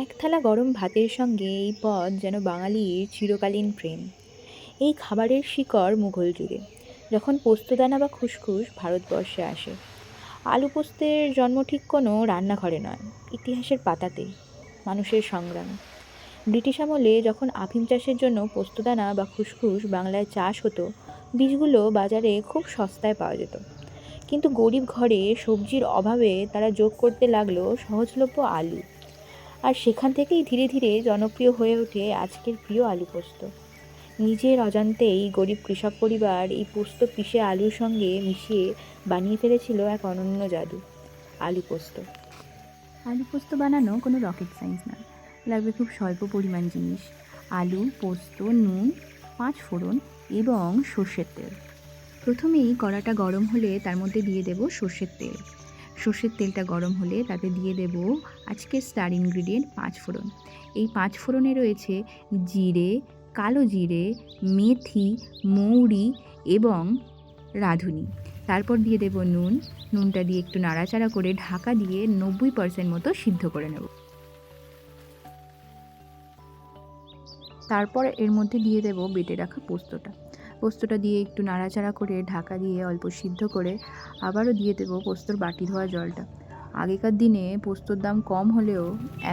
এক থালা গরম ভাতের সঙ্গে এই পদ যেন বাঙালির চিরকালীন প্রেম। এই খাবারের শিকড় মুঘল যুগে, যখন পোস্তদানা বা খুসখুস ভারতবর্ষে আসে। আলু পোস্তের জন্ম ঠিক কোনো রান্নাঘরে নয়, ইতিহাসের পাতাতে, মানুষের সংগ্রামে। ব্রিটিশ আমলে যখন আফিম চাষের জন্য পোস্তদানা বা খুসখুস বাংলায় চাষ হতো, বীজগুলো বাজারে খুব সস্তায় পাওয়া যেত। কিন্তু গরিব ঘরে সবজির অভাবে তারা যোগ করতে লাগলো সহজলভ্য আলু। আর সেখান থেকেই ধীরে ধীরে জনপ্রিয় হয়ে ওঠে আজকের প্রিয় আলু পোস্ত। নিজের অজান্তেই গরিব কৃষক পরিবার এই পোস্ত পিষে আলুর সঙ্গে মিশিয়ে বানিয়ে ফেলেছিল এক অনন্য জাদু, আলু পোস্ত। আলু পোস্ত বানানো কোনো রকেট সায়েন্স না, লাগবে খুব স্বল্প পরিমাণ জিনিস: আলু, পোস্ত, নুন, 5 ফোড়ন এবং সর্ষের তেল। প্রথমেই কড়াটা গরম হলে তার মধ্যে দিয়ে দেব সর্ষের তেল। সর্ষের তেলটা গরম হলে তাতে দিয়ে দেব আজকের স্টার ইনগ্রিডিয়েন্ট 5 ফোড়ন। এই 5 ফোড়নে রয়েছে জিরে, কালো জিরে, মেথি, মৌরি এবং রাঁধুনি। তারপর দিয়ে দেব নুন। নুনটা দিয়ে একটু নাড়াচাড়া করে ঢাকা দিয়ে 90% মতো সিদ্ধ করে নেব। তারপর এর মধ্যে দিয়ে দেব বেটে রাখা পোস্তটা। পোস্তটা দিয়ে একটু নাড়াচাড়া করে ঢাকা দিয়ে অল্প সিদ্ধ করে আবারও দিয়ে দেব পোস্তর বাটি ধোয়া জলটা। আগেকার দিনে পোস্তর দাম কম হলেও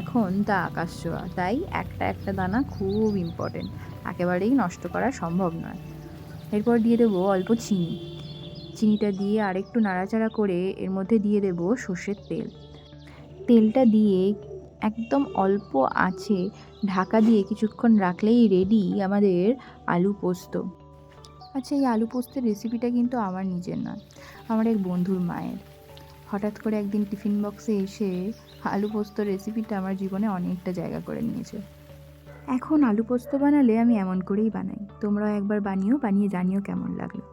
এখন তা আকাশ ছোঁয়া, তাই একটা একটা দানা খুব ইম্পর্টেন্ট, একেবারেই নষ্ট করা সম্ভব নয়। এরপর দিয়ে দেবো অল্প চিনি। চিনিটা দিয়ে আরেকটু নাড়াচাড়া করে এর মধ্যে দিয়ে দেব সর্ষের তেল। তেলটা দিয়ে একদম অল্প আঁচে ঢাকা দিয়ে কিছুক্ষণ রাখলেই রেডি আমাদের আলু পোস্ত। আচ্ছা, এই আলু পোস্তের রেসিপিটা কিন্তু আমার নিজের নয়, আমার এক বন্ধুর মায়ের। হঠাৎ করে একদিন টিফিন বক্সে এসে আলু পোস্তর রেসিপিটা আমার জীবনে অনেকটা জায়গা করে নিয়েছে। এখন আলু পোস্ত বানালে আমি এমন করেই বানাই। তোমরাও একবার বানিয়ে জানিও কেমন লাগলো।